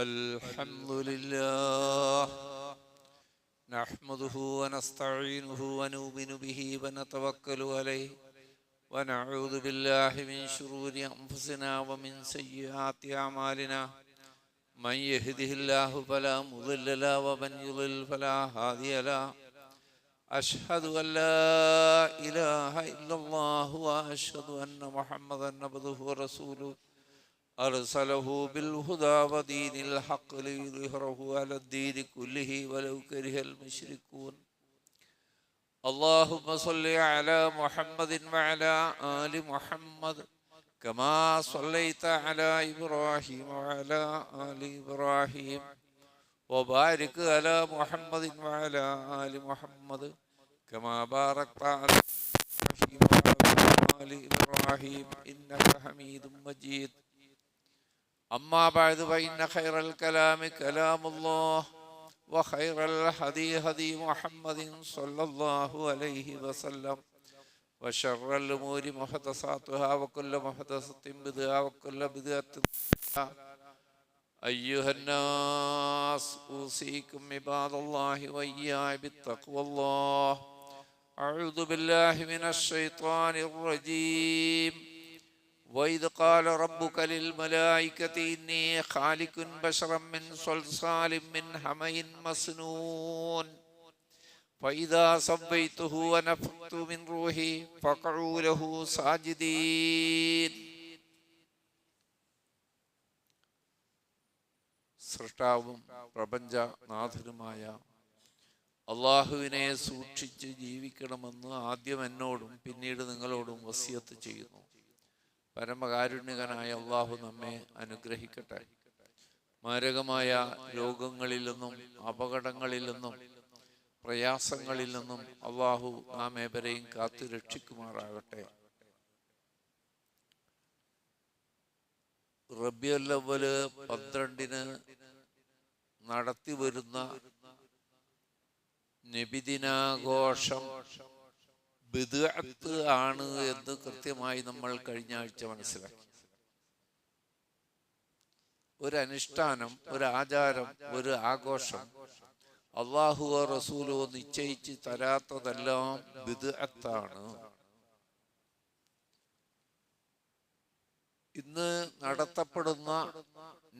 الحمد لله نحمده ونستعينه ونؤمن به ونتوكل عليه ونعوذ بالله من شرور أنفسنا ومن سيئات أعمالنا من يهده الله فلا مضل له ومن يضلل فلا هادي له أشهد أن لا إله إلا الله وأشهد أن محمدا عبده ورسوله أرسله بالهدى ودين الحق ليظهره على الدين كله ولو كره المشركون اللهم صل على محمد وعلى آل محمد كما صليت على إبراهيم وعلى آل إبراهيم وبارك على محمد وعلى آل محمد كما باركت على إبراهيم وعلى آل إبراهيم إنك حميد مجيد أما بعد فإن خير الكلام كلام الله وخير الهدي هدي محمد صلى الله عليه وسلم وشر الأمور محدثاتها وكل محدثة بدعة وكل بدعة أيها الناس أوصيكم عباد الله وإياي بالتقوى الله أعوذ بالله من الشيطان الرجيم وإذ قال ربك للملائكة إني خالق بشرا من صلصال من حمإ مسنون فإذا سويته ونفخت من روحي فقعوا له ساجدين. സൃഷ്ടാവും പ്രപഞ്ചനാഥനുമായ അള്ളാഹുവിനെ സൂക്ഷിച്ച് ജീവിക്കണമെന്ന് ആദ്യം എന്നോടും പിന്നീട് നിങ്ങളോടും വസിയത്ത് ചെയ്യുന്നു. പരമകാരുണ്യകനായ അള്ളാഹു നമ്മെ അനുഗ്രഹിക്കട്ടെ. മാരകമായ രോഗങ്ങളിൽ നിന്നും അപകടങ്ങളിൽ നിന്നും പ്രയാസങ്ങളിൽ നിന്നും അള്ളാഹു നാം ഏവരെയും കാത്തു രക്ഷിക്കുമാറാകട്ടെ. റബീഉൽ അവ്വൽ 12 നടത്തി വരുന്ന നബിദിനാഘോഷം ബിദ്അത്ത് ആണ് എന്ന് കൃത്യമായി നമ്മൾ കഴിഞ്ഞ ആഴ്ച മനസ്സിലാക്കി. ഒരു അനുഷ്ഠാനം, ഒരു ആചാരം, ഒരു ആഘോഷം അല്ലാഹുവോ റസൂലോ നിശ്ചയിച്ച് തരാത്തതെല്ലാം ബിദ്അത്താണ്. ഇന്ന് നടത്തപ്പെടുന്ന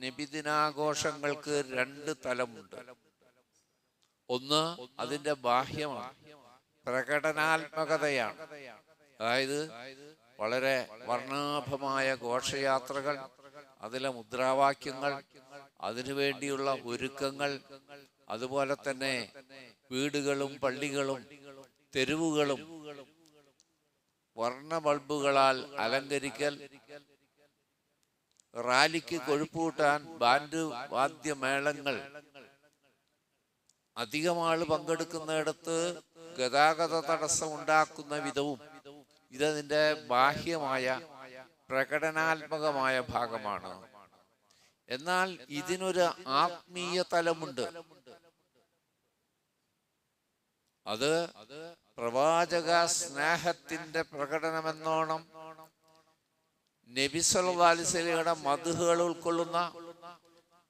നബിദിനാഘോഷങ്ങൾക്ക് 2 തലമുണ്ട്. ഒന്ന് അതിന്റെ ബാഹ്യമാണ്, പ്രകടനാത്മകതയാണ്. അതായത് വളരെ വർണ്ണാഭമായ ഘോഷയാത്രകൾ, അതിലെ മുദ്രാവാക്യങ്ങൾ, അതിനുവേണ്ടിയുള്ള ഒരുക്കങ്ങൾ, അതുപോലെ തന്നെ വീടുകളും പള്ളികളും തെരുവുകളും വർണ്ണ ബൾബുകളാൽ അലങ്കരിക്കൽ, റാലിക്ക് കൊഴുപ്പൂട്ടാൻ ബാൻഡ് വാദ്യമേളങ്ങൾ, അധികം ആള് പങ്കെടുക്കുന്നിടത്ത് ഗതാഗത തടസ്സം ഉണ്ടാക്കുന്ന വിധവും ഇതതിൻ്റെ ബാഹ്യമായ പ്രകടനാത്മകമായ ഭാഗമാണ്. എന്നാൽ ഇതിനൊരു ആത്മീയ തലമുണ്ട്. അത് പ്രവാചക സ്നേഹത്തിന്റെ പ്രകടനമെന്നോണം നബി സല്ലല്ലാഹു അലൈഹി വസല്ലമയുടെ മദ്ഹുകൾ ഉൾക്കൊള്ളുന്ന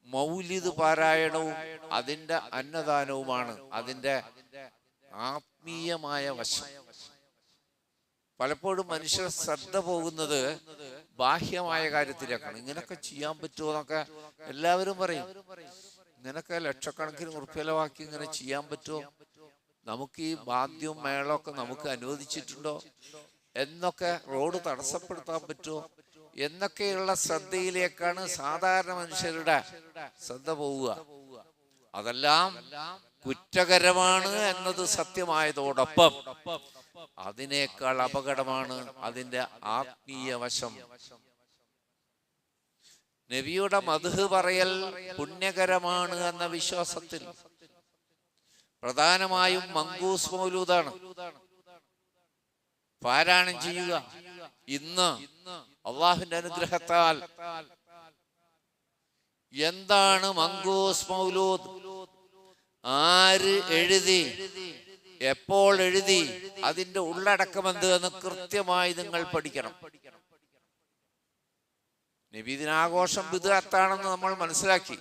മൗലിദ് പാരായണവും അതിന്റെ അന്നദാനവുമാണ് അതിന്റെ ആത്മീയമായ വശം. പലപ്പോഴും മനുഷ്യർ ശ്രദ്ധ പോകുന്നത് ബാഹ്യമായ കാര്യത്തിലേക്കാണ്. ഇങ്ങനൊക്കെ ചെയ്യാൻ പറ്റുമോ എന്നൊക്കെ എല്ലാവരും പറയും. ഇങ്ങനൊക്കെ ലക്ഷക്കണക്കിന് ഉറുപ്പികവാക്കി ഇങ്ങനെ ചെയ്യാൻ പറ്റുമോ, നമുക്ക് ഈ വാദ്യവും മേളമൊക്കെ നമുക്ക് അനുവദിച്ചിട്ടുണ്ടോ എന്നൊക്കെ, റോഡ് തടസ്സപ്പെടുത്താൻ പറ്റുമോ എന്നൊക്കെയുള്ള ശ്രദ്ധയിലേക്കാണ് സാധാരണ മനുഷ്യരുടെ ശ്രദ്ധ പോവുക. അതെല്ലാം കുറ്റകരമാണ് എന്നത് സത്യമായതോടൊപ്പം അതിനേക്കാൾ അപകടമാണ് അതിന്റെ ആത്മീയ വശം. നബിയുടെ മദ്ഹ് പറയൽ പുണ്യകരമാണ് എന്ന വിശ്വാസത്തിൽ പ്രധാനമായും മങ്കൂസ് മൗലൂദാണ് പാരായണം ചെയ്യുക. ഇന്ന് അള്ളാഹുവിന്റെ അനുഗ്രഹത്താൽ എന്താണ് മങ്കൂസ് മൗലൂദ്, ആര് എഴുതി, എപ്പോൾ എഴുതി, അതിന്റെ ഉള്ളടക്കം എന്ത് എന്ന് കൃത്യമായി നിങ്ങൾ പഠിക്കണം. നബിദിനാഘോഷം ബിദ്അത്താണെന്ന് നമ്മൾ മനസ്സിലാക്കി.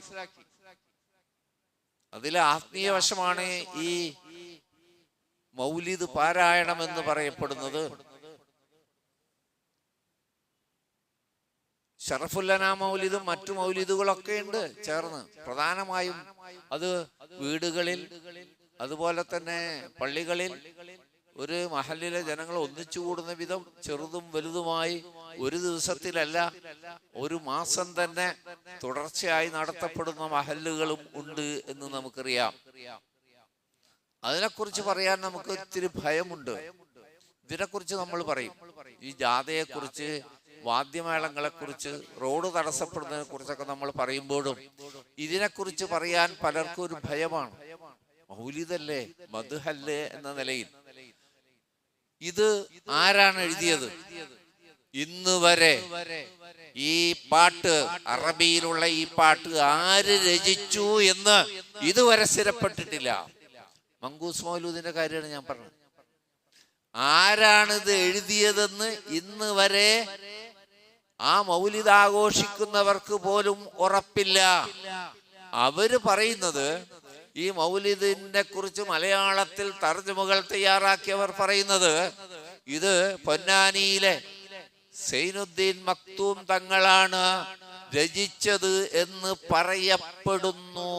അതിലെ ആത്മീയ വശമാണ് ഈ മൗലിദ് പാരായണം എന്ന് പറയപ്പെടുന്നത്. ഷറഫുല്ലന മൗലിദും മറ്റു മൗലിദുകളൊക്കെ ഉണ്ട് ചേർന്ന്. പ്രധാനമായും അത് വീടുകളിൽ, അതുപോലെ തന്നെ പള്ളികളിൽ, ഒരു മഹല്ലിലെ ജനങ്ങൾ ഒന്നിച്ചു കൂടുന്ന വിധം ചെറുതും വലുതുമായി ഒരു ദിവസത്തിലല്ല, ഒരു മാസം തന്നെ തുടർച്ചയായി നടത്തപ്പെടുന്ന മഹല്ലുകളും ഉണ്ട് എന്ന് നമുക്കറിയാം. അതിനെക്കുറിച്ച് പറയാൻ നമുക്ക് ഇത്തിരി ഭയമുണ്ട്. ഇതിനെക്കുറിച്ച് നമ്മൾ പറയും. ഈ ജാഥയെക്കുറിച്ച്, വാദ്യമേളങ്ങളെ കുറിച്ച്, റോഡ് തടസ്സപ്പെടുന്നതിനെ കുറിച്ചൊക്കെ നമ്മൾ പറയുമ്പോഴും ഇതിനെക്കുറിച്ച് പറയാൻ പലർക്കും ഒരു ഭയമാണ്. മൗലിദല്ലേ, മദ്ഹല്ലേ എന്ന നിലയിൽ. ഇത് ആരാണ് എഴുതിയത്? ഇന്ന് വരെ ഈ പാട്ട്, അറബിയിലുള്ള ഈ പാട്ട് ആര് രചിച്ചു എന്ന് ഇതുവരെ സ്ഥിരപ്പെട്ടിട്ടില്ല. മങ്കൂസ് മൗലൂദിന്റെ കാര്യമാണ് ഞാൻ പറഞ്ഞത്. ആരാണിത് എഴുതിയതെന്ന് ഇന്ന് വരെ ആ മൗലിദ് ആഘോഷിക്കുന്നവർക്ക് പോലും ഉറപ്പില്ല. അവര് പറയുന്നത്, ഈ മൗലിദിനെ കുറിച്ച് മലയാളത്തിൽ തർജുമകൾ തയ്യാറാക്കിയവർ പറയുന്നത്, ഇത് പൊന്നാനിയിലെ സൈനുദ്ദീൻ മക്തൂം തങ്ങളാണ് രചിച്ചത് എന്ന് പറയപ്പെടുന്നു.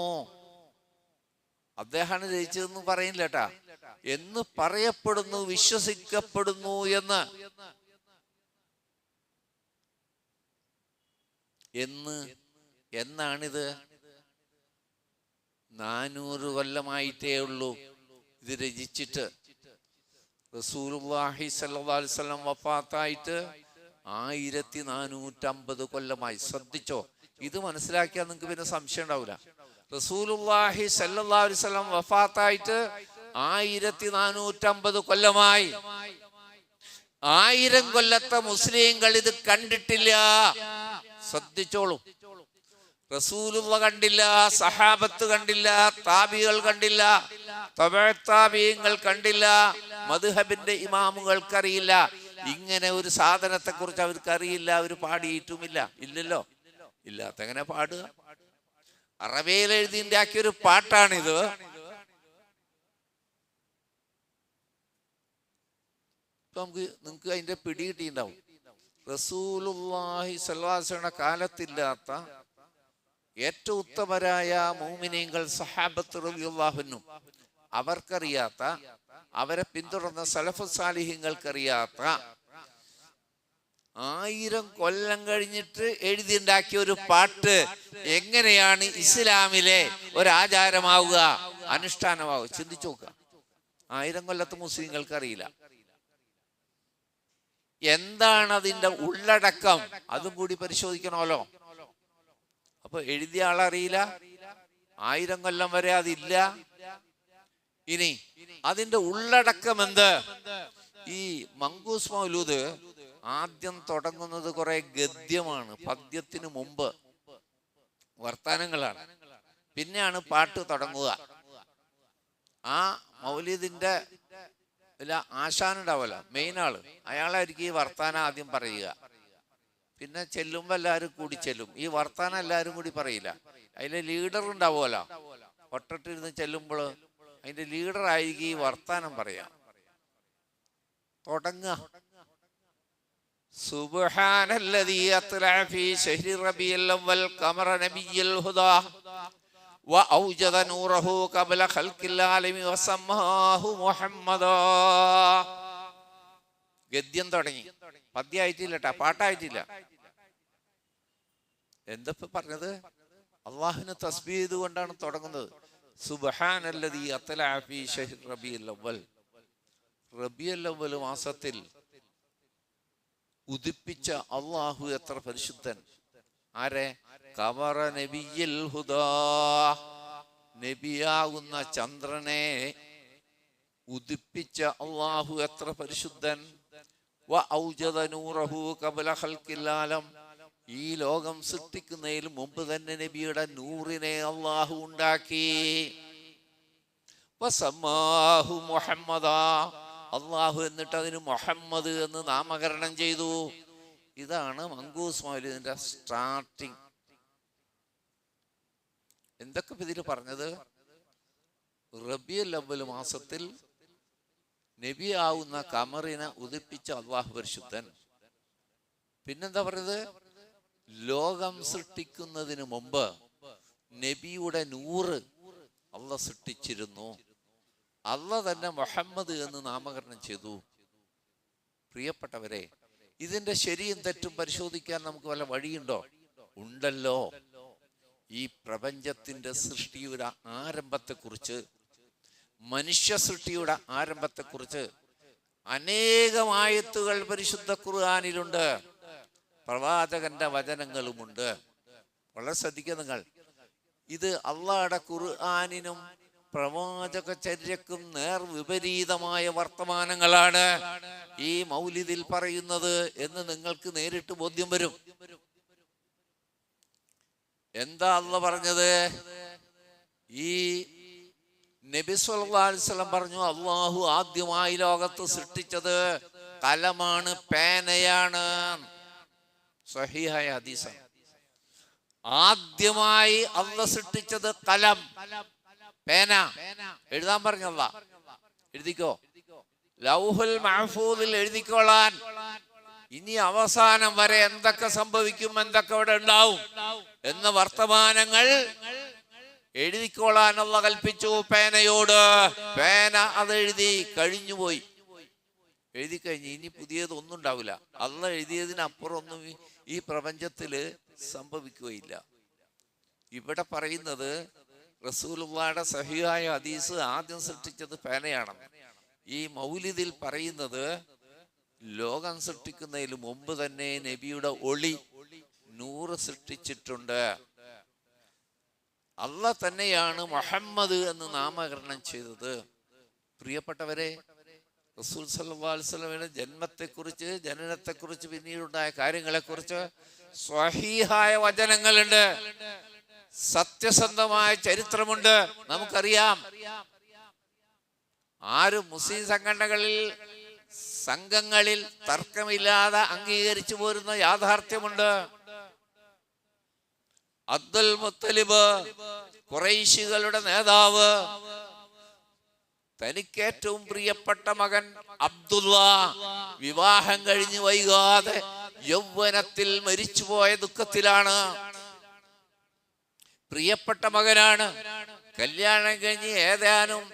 അദ്ദേഹമാണ് രചിച്ചതെന്ന് പറയുന്നില്ല കേട്ടാ, എന്ന് പറയപ്പെടുന്നു, വിശ്വസിക്കപ്പെടുന്നു എന്നാണിത്? 400 കൊല്ലമായിട്ടേ ഉള്ളൂ ഇത് രചിച്ചിട്ട്. റസൂലുള്ളാഹി സ്വല്ലല്ലാഹു അലൈഹി വസല്ലം വഫാത്തായിട്ട് 1450 കൊല്ലമായി. ശ്രദ്ധിച്ചോ, ഇത് മനസ്സിലാക്കിയാൽ നിങ്ങൾക്ക് പിന്നെ സംശയം ഉണ്ടാവില്ല. റസൂലുള്ളാഹി സ്വല്ലല്ലാഹു അലൈഹി വസല്ലം വഫാത്തായിട്ട് 1450 കൊല്ലമായി. 1000 കൊല്ലത്തെ മുസ്ലിങ്ങൾ ഇത് കണ്ടിട്ടില്ല. ശ്രദ്ധിച്ചോളൂ. റസൂലുള്ള കണ്ടില്ല, സഹാബത്ത് കണ്ടില്ല, താബികൾ കണ്ടില്ല, തബഅത്താബിഈങ്ങൾ കണ്ടില്ല, മദ്ഹബിന്റെ ഇമാമുകൾക്കറിയില്ല. ഇങ്ങനെ ഒരു സാധനത്തെ കുറിച്ച് അവർക്ക് അറിയില്ല, അവർ പാടിയിട്ടുമില്ല. ഇല്ലല്ലോ, ഇല്ലാത്ത എങ്ങനെ പാടുക? അറബിയിൽ എഴുതി ഉണ്ടാക്കിയൊരു പാട്ടാണിത്. നിങ്ങൾക്ക് അതിന്റെ പിടി കിട്ടിയിട്ടുണ്ടാവും. റസൂലുള്ളാഹി സ്വല്ലല്ലാഹു അലൈഹി വസല്ലം കാലത്തില്ലാത്ത ഏറ്റവും ഉത്തമരായ മുഅ്മിനീങ്ങൾ, സഹാബത്ത് റളിയല്ലാഹു അൻഹും, അവർക്കറിയാത്ത, അവരെ പിന്തുടർന്ന സലഫുസ് സാലിഹീങ്ങൾക്കറിയാത്ത 1000 കൊല്ലം കഴിഞ്ഞിട്ട് എഴുതിയുണ്ടാക്കിയ ഒരു പാട്ട് എങ്ങനെയാണ് ഇസ്ലാമിലെ ഒരാചാരമാവുക, അനുഷ്ഠാനമാവുക? ചിന്തിച്ചു നോക്കുക. 1000 കൊല്ലത്ത് മുസ്ലിങ്ങൾക്ക് അറിയില്ല. എന്താണ് അതിന്റെ ഉള്ളടക്കം, അതും കൂടി പരിശോധിക്കണമല്ലോ. അപ്പൊ എഴുതിയ ആളറിയില്ല, 1000 കൊല്ലം വരെ അതില്ല. ഇനി അതിന്റെ ഉള്ളടക്കം എന്ത്? ഈ മങ്കൂസ് മൗലൂദ് ആദ്യം തുടങ്ങുന്നത് കുറെ ഗദ്യമാണ്. പദ്യത്തിന് മുമ്പ് വർത്താനങ്ങളാണ്, പിന്നെയാണ് പാട്ട് തുടങ്ങുക. ആ മൗലീദിന്റെ ആശാനുണ്ടാവല്ലോ, മെയിൻ ആള്, അയാളായിരിക്കും ഈ വർത്താനം ആദ്യം പറയുക. പിന്നെ ചെല്ലുമ്പോ എല്ലാവരും കൂടി ചെല്ലും. ഈ വർത്താനം എല്ലാവരും കൂടി പറയില്ല, അതിലെ ലീഡർ ഉണ്ടാവുമല്ലോ. ഒട്ടിട്ടിരുന്ന് ചെല്ലുമ്പോൾ അതിന്റെ ലീഡർ ആയിരിക്കും ഈ വർത്താനം പറയാം. തുടങ്ങുക, സുബ്ഹാനല്ലദീ അത്ലഅ ഫീ ശഹ്രി റബീഉൽ അവ്വൽ ഖമറ നബിയ്യുൽ ഹുദാ വഔജദ നൂറഹു ഖബ്ല ഖൽഖിൽ ആലമി വസമ്മാഹു മുഹമ്മദാ. ഗദ്യം തുടങ്ങി. പദ്യമായിട്ടില്ല കേട്ടാ, പാട്ടായിട്ടില്ല. എന്താ പറഞ്ഞത്? അള്ളാഹുവിനെ തസ്ബീഹ് ചെയ്തുകൊണ്ടാണ് തുടങ്ങുന്നത്. സുബ്ഹാനല്ലദീ അത്ലഅ ഫീ ശഹ്രി റബീഉൽ അവ്വൽ. റബീഉൽ അവ്വൽ മാസത്തിൽ ഉദിപ്പിച്ച അള്ളാഹു എത്ര പരിശുദ്ധൻ. ആരെ? ഖമറ നബിയ്യുൽ ഹുദാ, നബിയാകുന്ന ചന്ദ്രനെ ഉദിപ്പിച്ച അള്ളാഹു എത്ര പരിശുദ്ധൻ. വഔജദ നൂറഹു ഖബ്ല ഖൽഖിൽ ആലം, ഈ ലോകം സൃഷ്ടിക്കുന്നതിന് മുമ്പ് തന്നെ നബിയുടെ നൂറിനെ അള്ളാഹു ഉണ്ടാക്കി. വസമ്മാഹു മുഹമ്മദാ, അള്ളാഹു എന്നിട്ട് അതിന് മുഹമ്മദ് എന്ന് നാമകരണം ചെയ്തു. ഇതാണ് മങ്കൂസ് മൗലിദിന്റെ സ്റ്റാർട്ടിങ്. എന്തൊക്കെ ഇതിൽ പറഞ്ഞത്? റബീഉൽ അവ്വൽ മാസത്തിൽ നബി ആവുന്ന ഖമറിനെ ഉദിപ്പിച്ച അള്ളാഹു പരിശുദ്ധൻ. പിന്നെന്താ പറഞ്ഞത്? ലോകം സൃഷ്ടിക്കുന്നതിന് മുമ്പ് നബിയുടെ നൂറ് അള്ളാഹ് സൃഷ്ടിച്ചിരുന്നു. അള്ളാഹ് തന്നെ മുഹമ്മദ് എന്ന് നാമകരണം ചെയ്തു. പ്രിയപ്പെട്ടവരെ, ഇതിന്റെ ശരിയും തെറ്റും പരിശോധിക്കാൻ നമുക്ക് വല്ല വഴിയുണ്ടോ? ഉണ്ടല്ലോ. ഈ പ്രപഞ്ചത്തിന്റെ സൃഷ്ടിയുടെ ആരംഭത്തെക്കുറിച്ച്, മനുഷ്യ സൃഷ്ടിയുടെ ആരംഭത്തെക്കുറിച്ച് അനേകം ആയത്തുകൾ പരിശുദ്ധ ഖുർആനിലുണ്ട്, പ്രവാചകന്റെ വചനങ്ങളുമുണ്ട്. വളരെ ശ്രദ്ധിക്കുക നിങ്ങൾ. ഇത് അള്ളാഹുടെ ഖുർആനിനും പ്രവാചക ചര്യക്കും നേർ വിപരീതമായ വർത്തമാനങ്ങളാണ് ഈ മൗലിദിൽ പറയുന്നത് എന്ന് നിങ്ങൾക്ക് നേരിട്ട് ബോധ്യം വരും. എന്താ അള്ളാഹ് പറഞ്ഞത്? ഈ നബി സല്ലല്ലാഹു അലൈഹി വസല്ലം പറഞ്ഞു, അള്ളാഹു ആദ്യമായി ലോകത്ത് സൃഷ്ടിച്ചത് കലമാണ്, പേനയാണ്. സ്വഹീഹായ ഹദീസാണ്. ആദ്യമായി അള്ളാഹ് സൃഷ്ടിച്ചത് കലം, പേന. എഴുതാൻ പറഞ്ഞല്ല, എഴുതിക്കോ, ലൗഹുൽ മഹ്ഫൂദിൽ എഴുതിക്കോളാൻ. ഇനി അവസാനം വരെ എന്തൊക്കെ സംഭവിക്കും, എന്തൊക്കെ അവിടെ ഉണ്ടാവും എന്ന വർത്തമാനങ്ങൾ എഴുതിക്കോളാൻ അള്ളാഹ് കൽപ്പിച്ചു പേനയോട്. പേന അത് എഴുതി കഴിഞ്ഞുപോയി, എഴുതി കഴിഞ്ഞ് ഇനി പുതിയതൊന്നും ഉണ്ടാവില്ല. അള്ളാഹ് എഴുതിയതിനപ്പുറം ഒന്നും ഈ പ്രപഞ്ചത്തില് സംഭവിക്കുകയില്ല. ഇവിടെ പറയുന്നത് റസൂലുള്ളാഹിയുടെ സഹിഹായ ഹദീസ് ആദ്യം സൃഷ്ടിച്ചത് പേനയാണ്. ഈ മൗലിദിൽ പറയുന്നത് ലോകം സൃഷ്ടിക്കുന്നതിന് മുമ്പ് തന്നെ നബിയുടെ ഒളി, നൂറ് സൃഷ്ടിച്ചിട്ടുണ്ട്. അള്ളാഹ് തന്നെയാണ് മുഹമ്മദ് എന്ന് നാമകരണം ചെയ്തത്. പ്രിയപ്പെട്ടവരെ, റസൂൽ സല്ലല്ലാഹു അലൈഹി വസല്ലമയുടെ ജന്മത്തെക്കുറിച്ച്, ജനനത്തെക്കുറിച്ച്, പിന്നീടുണ്ടായ കാര്യങ്ങളെക്കുറിച്ച് സ്വഹീഹായ വചനങ്ങളുണ്ട്, സത്യസന്ധമായ ചരിത്രമുണ്ട്, നമുക്കറിയാം. ആരും മുസ്ലിം സംഘങ്ങളിൽ തർക്കമില്ലാതെ അംഗീകരിച്ചു പോരുന്ന യാഥാർത്ഥ്യമുണ്ട്. അബ്ദുൽ മുത്തലിബ്, ഖുറൈശികളുടെ നേതാവ്, തനിക്ക് ഏറ്റവും പ്രിയപ്പെട്ട മകൻ അബ്ദുള്ള വിവാഹം കഴിഞ്ഞ് വൈകാതെ യൗവനത്തിൽ മരിച്ചുപോയ ദുഃഖത്തിലാണ്. പ്രിയപ്പെട്ട മകനാണ്. കല്യാണം കഴിഞ്ഞ് ഏതാനും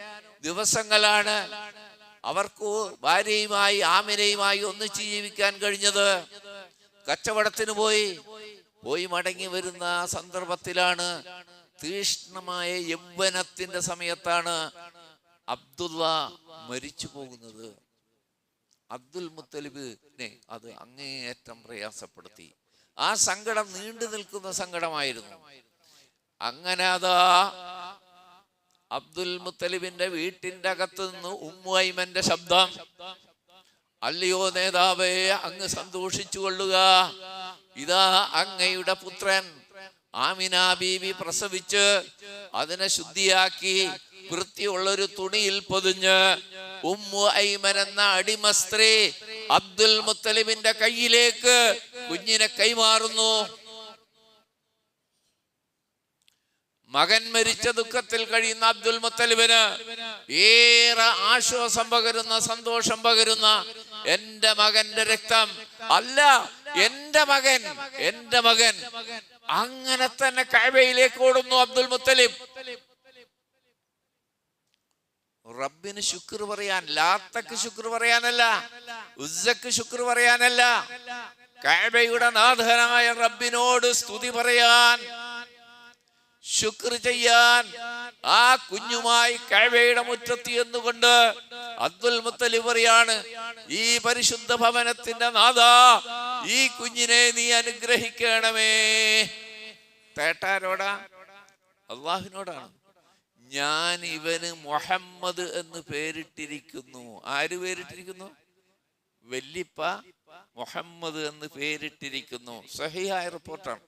ദിവസങ്ങളാണ് അവർക്ക് ഭാര്യയുമായി, ആമിനയുമായി ഒന്നിച്ച് ജീവിക്കാൻ കഴിഞ്ഞത്. കച്ചവടത്തിന് പോയി മടങ്ങി വരുന്ന സന്ദർഭത്തിലാണ്, തീഷ്ണമായ യൗവനത്തിന്റെ സമയത്താണ് അബ്ദുള്ള മരിച്ചു പോകുന്നത്. അബ്ദുൽ മുത്തലിബിനെ അത് അങ്ങേയറ്റം പ്രയാസപ്പെടുത്തി. ആ സങ്കടം നീണ്ടു നിൽക്കുന്ന സങ്കടമായിരുന്നു. അങ്ങനെ അതാ അബ്ദുൽ മുത്തലിബിന്റെ വീട്ടിന്റെ അകത്ത് നിന്ന് ഉമ്മു ഐമന്റെ ശബ്ദം, അല്ലയോ നേതാവേ, അങ്ങ് സന്തോഷിച്ചു കൊള്ളുക, ഇതാ അങ്ങയുടെ പുത്രൻ ആമിന ബീവി പ്രസവിച്ച് അതിനെ ശുദ്ധിയാക്കി വൃത്തിയുള്ളൊരു തുണിയിൽ പൊതിഞ്ഞ് ഉമ്മു ഐമൻ എന്ന അടിമ സ്ത്രീ അബ്ദുൽ മുത്തലിബിന്റെ കയ്യിലേക്ക് കുഞ്ഞിനെ കൈമാറുന്നു. മകൻ മരിച്ച ദുഃഖത്തിൽ കഴിയുന്ന അബ്ദുൽ മുത്തലിബിന് ഏറെ ആശ്വാസം പകരുന്ന, സന്തോഷം പകരുന്ന, എന്റെ മകന്റെ രക്തം അല്ല, എന്റെ മകൻ അങ്ങനെ തന്നെ കഅബയിലേക്ക് ഓടുന്നു അബ്ദുൽ മുത്തലിബ്. റബ്ബിന് ശുക്ർ പറയാൻ, ലാത്തക്ക് ശുക്ർ പറയാനല്ല, ഉസ്സക്ക് ശുക്ർ പറയാനല്ല, കഅബയുടെ നാഥനായ റബ്ബിനോട് സ്തുതി പറയാൻ, ശുക്ർ ചെയ്യാൻ ആ കുഞ്ഞുമായി കഅബയുടെ മുറ്റത്ത് എന്നുകൊണ്ട് അബ്ദുൽ മുത്തലിബ് പറയാണ്, ഈ പരിശുദ്ധ ഭവനത്തിന്റെ നാഥാ, ഈ കുഞ്ഞിനെ നീ അനുഗ്രഹിക്കണമേ. തേട്ടാരോടാ? അള്ളാഹുവിനോടാണ്. ഞാൻ ഇവന് മുഹമ്മദ് എന്ന് പേരിട്ടിരിക്കുന്നു. ആര് പേരിട്ടിരിക്കുന്നു? വല്ലിപ്പ മുഹമ്മദ് എന്ന് പേരിട്ടിരിക്കുന്നു. സഹിഹായ റിപ്പോർട്ടാണ്.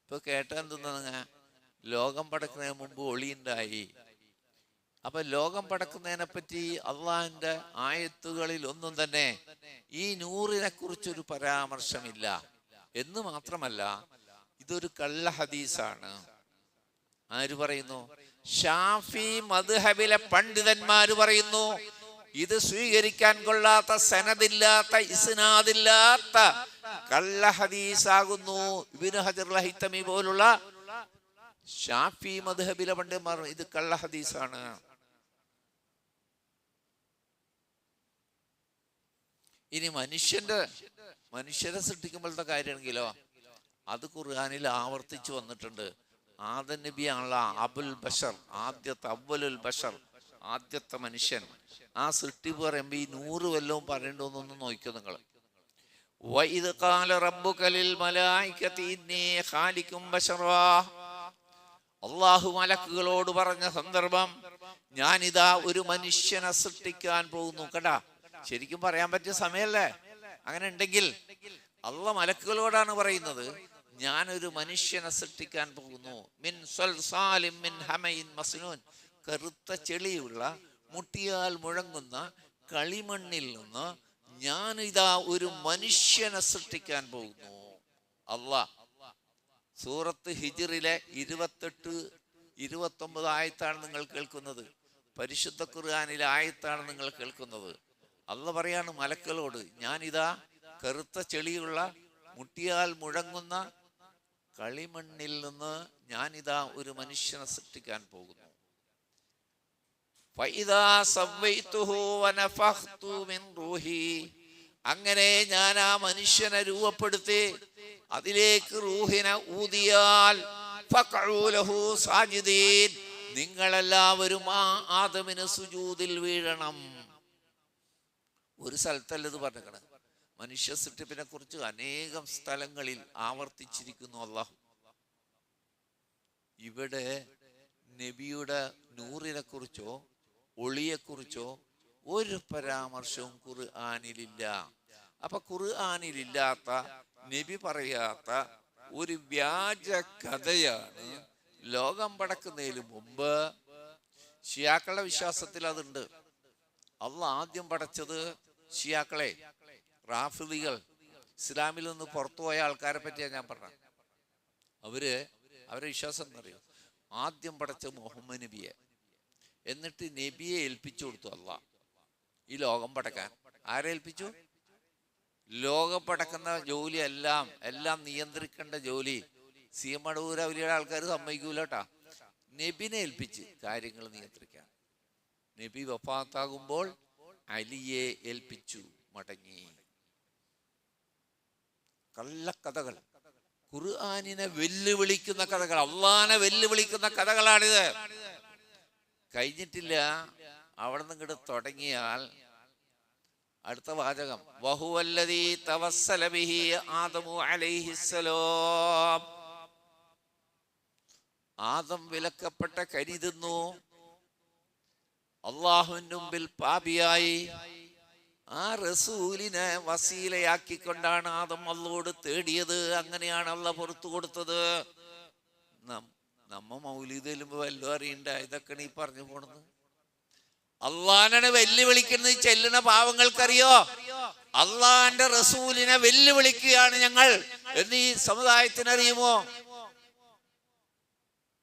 ഇപ്പൊ കേട്ടാൻ തോന്നുക, ലോകം പടക്കുന്നതിന് മുമ്പ് ഒളിയുണ്ടായി. അപ്പൊ ലോകം പടക്കുന്നതിനെ പറ്റി അള്ളാഹിന്റെ ആയത്തുകളിൽ ഒന്നും തന്നെ ഈ നൂറിനെ കുറിച്ചൊരു പരാമർശമില്ല എന്ന് മാത്രമല്ല, ഇതൊരു കള്ള ഹദീസാണ്. ആര് പറയുന്നു? ഷാഫി മദ്ഹബിലെ പണ്ഡിതന്മാര് പറയുന്നു ഇത് സ്വീകരിക്കാൻ കൊള്ളാത്ത, സനദില്ലാത്ത, ഇസ്നാദില്ലാത്ത കള്ള ഹദീസാകുന്നു. ഇബ്നു ഹജർ ഹൈതമി പോലുള്ള ഷാഫി മദ്ഹബിലെ പണ്ഡിതന്മാർ ഇത് കള്ള ഹദീസാണ്. ഇനി മനുഷ്യരെ സൃഷ്ടിക്കുമ്പോഴത്തെ കാര്യമാണെങ്കിലോ അത് ഖുർആനിൽ ആവർത്തിച്ചു വന്നിട്ടുണ്ട്. ആദം നബിയാണല്ലോ അബുൽ ബഷർ, അവ്വലുൽ ബഷർ, ആദ്യത്തെ മനുഷ്യൻ. ആ സൃഷ്ടിപ്പ് പറയുമ്പോ ഈ 100 വല്ലവും പറയണ്ടോന്നൊന്ന് നോക്കിയോ നിങ്ങൾ. വഇദ് ഖാല റബ്ബുക ലിൽ മലായികതി ഇന്നി ഖാലിഖും ബശറാ. അല്ലാഹു മലക്കുകളോട് പറഞ്ഞ സന്ദർഭം, ഞാനിതാ ഒരു മനുഷ്യനെ സൃഷ്ടിക്കാൻ പോകുന്നു. കേട്ടാ, ശരിക്കും പറയാൻ പറ്റിയ സമയല്ലേ? അങ്ങനെ ഉണ്ടെങ്കിൽ അള്ളാഹ് മലക്കുകളോടാണ് പറയുന്നത്, ഞാനൊരു മനുഷ്യനെ സൃഷ്ടിക്കാൻ പോകുന്നു. മിൻ സൽസാലിൻ മിൻ ഹമയിൻ മസ്നൂൻ, കറുത്ത ചെളിയുള്ള മുട്ടിയാൽ മുഴങ്ങുന്ന കളിമണ്ണിൽ നിന്ന് ഞാനിതാ ഒരു മനുഷ്യനെ സൃഷ്ടിക്കാൻ പോകുന്നു. അള്ളാഹ് സൂറത്ത് ഹിജ്റിലെ 28-29 ആയത്താണ് നിങ്ങൾ കേൾക്കുന്നത്. പരിശുദ്ധ ഖുർആനിലെ ആയത്താണ് നിങ്ങൾ കേൾക്കുന്നത്. അള്ളാഹ് പറയാണ് മലക്കളോട്, ഞാനിതാ കറുത്ത ചെളിയുള്ള മുട്ടിയാൽ മുഴങ്ങുന്ന കളിമണ്ണിൽ നിന്ന് ഞാനിതാ ഒരു മനുഷ്യനെ സൃഷ്ടിക്കാൻ പോകുന്നു. അങ്ങനെ ഞാൻ ആ മനുഷ്യനെ രൂപപ്പെടുത്തി അതിലേക്ക് റൂഹിനെ ഊതിയാൽ നിങ്ങളെല്ലാവരും ആ ആദമിന് സുജൂദിൽ വീഴണം. ഒരു സ്ഥലത്തല്ലത് പറഞ്ഞേക്കണേ, മനുഷ്യ സൃഷ്ടിപ്പിനെ കുറിച്ച് അനേകം സ്ഥലങ്ങളിൽ ആവർത്തിച്ചിരിക്കുന്നു അല്ലാഹു. ഇവിടെ നബിയുടെ നൂറിനെ കുറിച്ചോ ഒളിയെക്കുറിച്ചോ ഒരു പരാമർശവും ഖുർആനിലില്ല. അപ്പൊ ഖുർആനിലില്ലാത്ത, നബി പറയാത്ത ഒരു വ്യാജ കഥയാണ് ലോകം പടക്കുന്നതിന് മുമ്പ് ഷിയാക്കളുടെ വിശ്വാസത്തിൽ അതുണ്ട്. അള്ളാഹ് ആദ്യം പടച്ചത് ഷിയാക്കളെ, റാഫിദികൾ, ഇസ്ലാമിൽ നിന്ന് പുറത്തുപോയ ആൾക്കാരെ പറ്റിയാണ് ഞാൻ പറഞ്ഞത്. അവരെ വിശ്വാസം എന്നറിയോ, ആദ്യം പടച്ച മുഹമ്മദ് നബിയെ, എന്നിട്ട് നബിയെ ഏൽപ്പിച്ചു കൊടുത്തു അള്ളാഹ് ഈ ലോകം പടക്കാൻ. ആരെ ഏൽപ്പിച്ചു? ലോകം പടക്കുന്ന ജോലി എല്ലാം നിയന്ത്രിക്കേണ്ട ജോലി സീമടൂര വലിയ ആൾക്കാർ സമ്മതിക്കൂല കേട്ടാ. നബിനെ ഏൽപ്പിച്ച് കാര്യങ്ങൾ നിയന്ത്രിക്കാൻ. നബി വഫാത്താകുമ്പോൾ അലിയെ ഏൽപ്പിച്ചു, മടങ്ങി. കള്ളക്കഥകൾ, ഖുർആനിനെ വെല്ലുവിളിക്കുന്ന കഥകൾ, അള്ളാനെ വെല്ലുവിളിക്കുന്ന കഥകളാണിത്. കഴിഞ്ഞിട്ടില്ല, അവിടെ നിന്ന് ഇങ്ങോട്ട് തുടങ്ങിയാൽ അടുത്ത വാചകം, വഹുവല്ലദീ തവസ്സല ബിഹി ആദമു അലൈഹിസ്സലാം. ആദം വിലക്കപ്പെട്ട കരി തിന്നു, അള്ളാഹുവിന്റെ മുമ്പിൽ പാപിയായി. ആ റസൂലിനെ വസീലയാക്കിക്കൊണ്ടാണ് ആദം അള്ളാഹുവോട് തേടിയത്. അങ്ങനെയാണ് അള്ളാഹ് പുറത്തു കൊടുത്തത്. നമ്മ മൗലീദ് ചെല്ലുമ്പോ വല്ലതും അറിയണ്ട, ഇതൊക്കെയാണ് ഈ പറഞ്ഞു പോണത്. അള്ളാഹാണ് വെല്ലുവിളിക്കുന്നത്. ചെല്ലുന്ന പാവങ്ങൾക്കറിയോ അള്ളാന്റെ റസൂലിനെ വെല്ലുവിളിക്കുകയാണ് ഞങ്ങൾ എന്ന് ഈ സമുദായത്തിനറിയുമോ?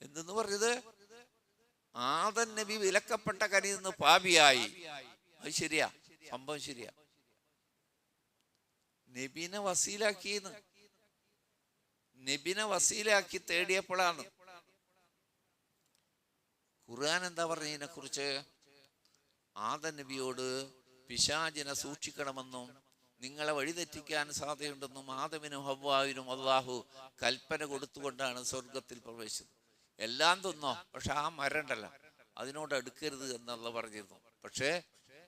എന്തെന്ന് പറഞ്ഞത്? ആദം നബി വിലക്കപ്പെട്ട കരിയിൽ നിന്ന് പാപിയായി. അത് ശരിയാ, സംഭവം ശരിയാ. നബിനെ വസീലാക്കി തേടിയപ്പോഴാണ്. ഖുർആൻ എന്താ പറഞ്ഞതിനെ കുറിച്ച്? ആദം നബിയോട് പിശാചിനെ സൂക്ഷിക്കണമെന്നും നിങ്ങളെ വഴിതെറ്റിക്കാൻ സാധ്യതയുണ്ടെന്നും ആദമിനും ഹവ്വാവിനും അള്ളാഹു കൽപ്പന കൊടുത്തുകൊണ്ടാണ് സ്വർഗത്തിൽ പ്രവേശിച്ചത്. എല്ലാം തിന്നോ, പക്ഷെ ആ മരം ഉണ്ടല്ലോ അതിനോട് അടുക്കരുത് എന്നുള്ള പറഞ്ഞിരുന്നു. പക്ഷേ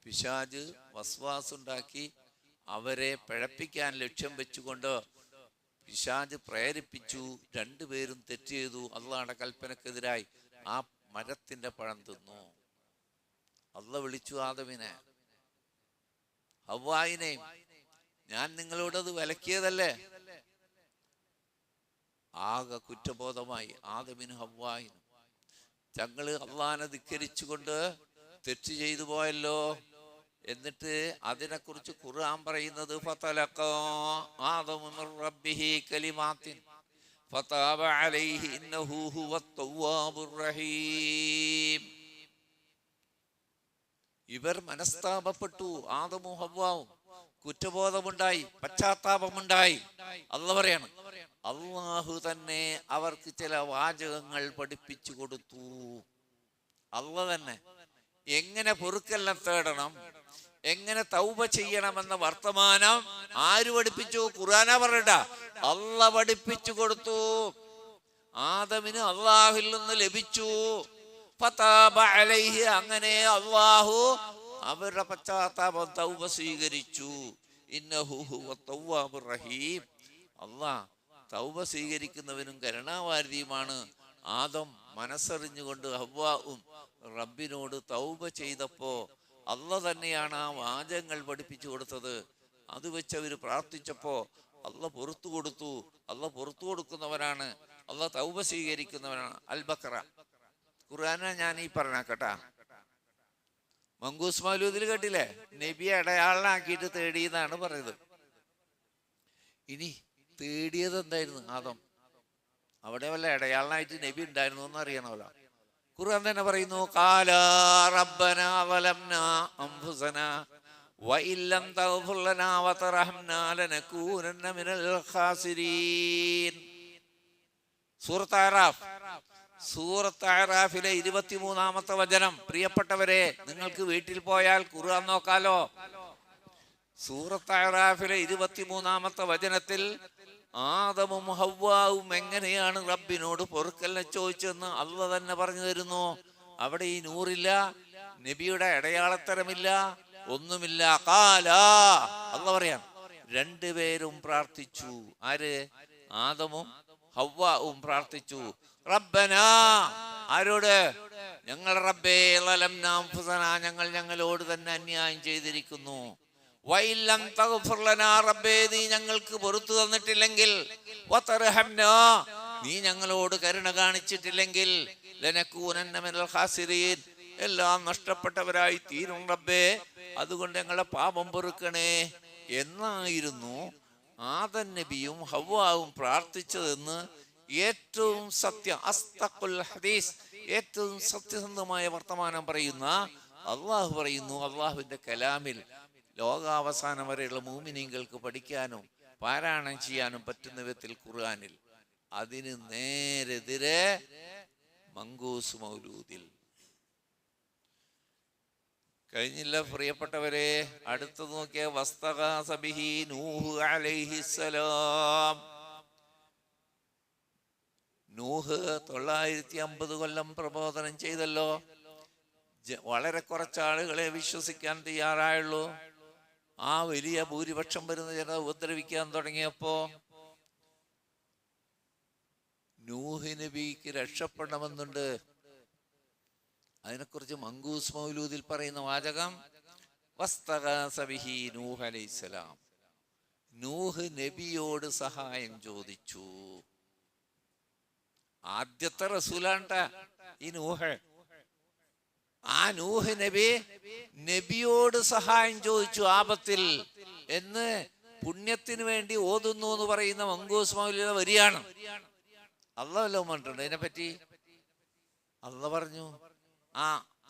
പിശാച് വസ്വാസുണ്ടാക്കി അവരെ പിഴപ്പിക്കാൻ ലക്ഷ്യം വെച്ചുകൊണ്ട് പിശാച് പ്രേരിപ്പിച്ചു. രണ്ടുപേരും തെറ്റ് ചെയ്തു. അള്ളാഹുവിന്റെ കൽപ്പനക്കെതിരായി ആ മരത്തിന്റെ പഴം തിന്നു. അള്ളാഹ് വിളിച്ചു ആദമിനെ, ഹവ്വായിനെയും, ഞാൻ നിങ്ങളോടത് വിലക്കിയതല്ലേ? ആകെ കുറ്റബോധമായി ആദമിനും ഹവ്വായിനും. ഞങ്ങള് അള്ളാനെ ധിക്കരിച്ചുകൊണ്ട് തെറ്റ് ചെയ്തു പോയല്ലോ. എന്നിട്ട് അതിനെക്കുറിച്ച് ഖുർആൻ പറയുന്നത് ഫതലഖാ ആദമു മിർ റബ്ബിഹി കലിമാത്തിൻ ഫതാബ അലൈഹി ഇന്നഹു ഹുവത് തവ്വാബുർ റഹീം. ഇവർ മനസ്താപപ്പെട്ടു, ആദമും ഹവ്വാവും കുറ്റബോധമുണ്ടായി, പശ്ചാത്താപമുണ്ടായി. അള്ളാഹ് പറയാണ്, അള്ളാഹു തന്നെ അവർക്ക് ചില വാചകങ്ങൾ പഠിപ്പിച്ചു കൊടുത്തു. അള്ളാഹ് തന്നെ എങ്ങനെ പൊറുക്കലിനെ തേടണം, എങ്ങനെ തൗബ ചെയ്യണമെന്ന വർത്തമാനം ആര് പഠിപ്പിച്ചു? ഖുർആനാ പറയണ്ട, അള്ളാഹ് പഠിപ്പിച്ചു കൊടുത്തു. ആദമിന് അള്ളാഹുവിൽ നിന്ന് ലഭിച്ചു. ഫതാബ അലൈഹി, അങ്ങനെ അള്ളാഹു അവരുടെ പശ്ചാത്താപം തൗബ സ്വീകരിച്ചു. ഇന്നഹു ഹുവത് തവ്വാബുർ റഹീം. അള്ളാഹ് തൗബ സ്വീകരിക്കുന്നവനും കരുണാവാരിധിയുമാണ്. ആദം മനസ്സറിഞ്ഞുകൊണ്ട് ഹവ്വാവും റബ്ബിനോട് തൗബ ചെയ്തപ്പോ അള്ളാഹ് തന്നെയാണ് ആ വാചകങ്ങൾ പഠിപ്പിച്ചു കൊടുത്തത്. അത് വെച്ച് അവർ പ്രാർത്ഥിച്ചപ്പോ അള്ളാഹ് പുറത്തു കൊടുത്തു. അള്ളാഹ് പുറത്തു കൊടുക്കുന്നവനാണ്, അള്ളാഹ് തൗബ സ്വീകരിക്കുന്നവനാണ്. അൽ ബഖറ ഖുർആനാ ഞാൻ ഈ പറഞ്ഞ കേട്ടാ. മങ്കൂസ് മൗലൂദിൽ കേട്ടില്ലേ, നബിയെ അടയാളനാക്കിയിട്ട് തേടിയെന്നാണ് പറയുന്നത്. ഇനി തേടിയത് എന്തായിരുന്നു? ആദം. അവിടെ വല്ല ഇടയാളനായിട്ട് നബി ഉണ്ടായിരുന്നു എന്ന് അറിയണമല്ലോ. ഖുർആൻ തന്നെ പറയുന്നു, ഖാലാ റബ്ബനാ വലംനാ അൻഫുസനാ വഇല്ലം തഗ്ഫിർ ലനാ വതർഹംനാ ലനകൂനന്ന മിനൽ ഖാസിരീൻ. സൂറത്ത് അറാഫിലെ 23-ാമത്തെ വചനം. പ്രിയപ്പെട്ടവരെ, നിങ്ങൾക്ക് വീട്ടിൽ പോയാൽ ഖുർആൻ നോക്കാലോ. സൂറത്ത് അറാഫിലെ 23-ാമത്തെ വചനത്തിൽ ആദമും ഹവ്വാവും എങ്ങനെയാണ് റബ്ബിനോട് പൊറുക്കലിനെ ചോദിച്ചെന്ന് അള്ളാഹ് തന്നെ പറഞ്ഞു തരുന്നു. അവിടെ ഈ നൂറില്ല, നബിയുടെ അടയാളത്തരമില്ല, ഒന്നുമില്ല. ഖാലാ, അള്ളാഹ് പറയാം, രണ്ടുപേരും പ്രാർത്ഥിച്ചു. ആര്? ആദമും ഹവ്വാവും പ്രാർത്ഥിച്ചു. റബ്ബനാ, ആരോട്? ഞങ്ങളുടെ റബ്ബേ, ലലംനാ അൻഫുസനാ, ഞങ്ങൾ ഞങ്ങളോട് തന്നെ അന്യായം ചെയ്തിരിക്കുന്നു. വഇല്ലം തഗ്ഫിർ ലനാ, റബ്ബേ നീ ഞങ്ങൾക്ക് പുറത്തു തന്നിട്ടില്ലെങ്കിൽ, വതർഹംനാ നീ ഞങ്ങളോട് കരുണ കാണിച്ചിട്ടില്ലെങ്കിൽ, ലനകൂനന്ന മിനൽ ഖാസിരീൻ എല്ലാം നഷ്ടപ്പെട്ടവരായി തീരും റബ്ബേ, അതുകൊണ്ട് ഞങ്ങളെ പാപം പൊറുക്കണേ എന്നായിരുന്നു ആദം നബിയും ഹവ്വാവും പ്രാർത്ഥിച്ചതെന്ന് ഏറ്റവും അസ്തഖുൽ ഹദീസ്, ഏറ്റവും സത്യസന്ധമായ വർത്തമാനം പറയുന്ന അള്ളാഹു പറയുന്നു. അള്ളാഹുവിന്റെ കലാമിൽ ലോകാവസാനം വരെയുള്ള മുഅ്മിനീങ്ങൾക്ക് പഠിക്കാനും പാരായണം ചെയ്യാനും പറ്റുന്ന വിധത്തിൽ ഖുർആനിൽ. അതിന് നേരെതിരെ മങ്കൂസ് മൗലൂദിൽ. കഴിഞ്ഞില്ല പ്രിയപ്പെട്ടവരെ, അടുത്തത് നോക്കിയ വസ്തഗാസ ബിഹി നൂഹ് അലൈഹിസ്സലാം. നൂഹ് 950 കൊല്ലം പ്രബോധനം ചെയ്തല്ലോ. വളരെ കുറച്ചാളുകളെ വിശ്വസിക്കാൻ തയ്യാറായുള്ളൂ. ആ വലിയ ഭൂരിപക്ഷം വരുന്ന ജനത ഉപദ്രവിക്കാൻ തുടങ്ങിയപ്പോ നൂഹ് നബിക്ക് രക്ഷപ്പെടണമെന്നുണ്ട്. അതിനെക്കുറിച്ച് മങ്കൂസ് മൗലൂദിൽ പറയുന്ന വാചകം, വസ്തഗാസ ബിഹി നൂഹ് അലൈഹിസ്സലാം. നൂഹ് നബിയോട് സഹായം ചോദിച്ചു. ആദ്യത്തെ റസൂലാണ്ട ഈ നൂഹ്. ആ നൂഹ് നബിയോട് സഹായം ചോദിച്ചു ആപത്തിൽ എന്ന് പുണ്യത്തിന് വേണ്ടി ഓതുന്നു എന്ന് പറയുന്ന മങ്കൂസ് മൗലൂദിലെ വരിയാണ്. അള്ളാഹ് വല്ലതും പറഞ്ഞിട്ടുണ്ട് ഇതിനെപ്പറ്റി? അള്ളാഹ് പറഞ്ഞു ആ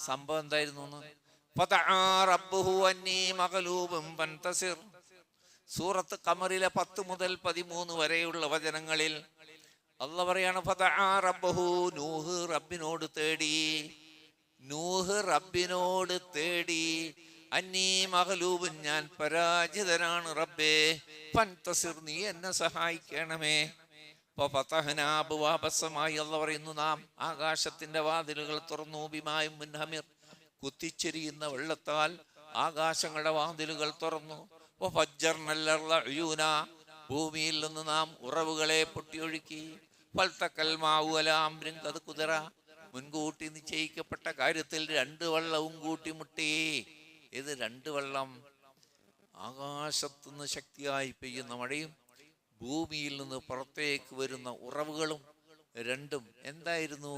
സംഭവം എന്തായിരുന്നു. സൂറത്ത് ഖമറിലെ 10 മുതൽ 13 വരെയുള്ള വചനങ്ങളിൽ അള്ളാഹ് പറയാണ്, ഫദഅ റബ്ബഹു, നൂഹ് റബ്ബിനോട് തേടി. നൂഹ് റബ്ബിനോട് തേടി, അന്നീ മഗ്ലൂബുൻ, ഞാൻ പരാജിതനാണ് റബ്ബേ, ഫൻതസിർ, നീ എന്നെ സഹായിക്കണമേ. അള്ളാഹ് പറയുന്നു, നാം ആകാശത്തിന്റെ വാതിലുകൾ തുറന്നു. ബിമായും മുൻഹമിർ, കുത്തിച്ചെരിയുന്ന വെള്ളത്താൽ ആകാശങ്ങളുടെ വാതിലുകൾ തുറന്നു. ഭൂമിയിൽ നിന്ന് നാം ഉറവുകളെ പൊട്ടിയൊഴുക്കി. അത് കുതിര, മുൻകൂട്ടി നിശ്ചയിക്കപ്പെട്ട കാര്യത്തിൽ 2 വെള്ളവും കൂട്ടിമുട്ടി. ഇത് 2 വെള്ളം? ആകാശത്തുനിന്ന് ശക്തിയായി പെയ്യുന്ന മഴയും ഭൂമിയിൽ നിന്ന് പുറത്തേക്ക് വരുന്ന ഉറവുകളും രണ്ടും എന്തായിരുന്നു?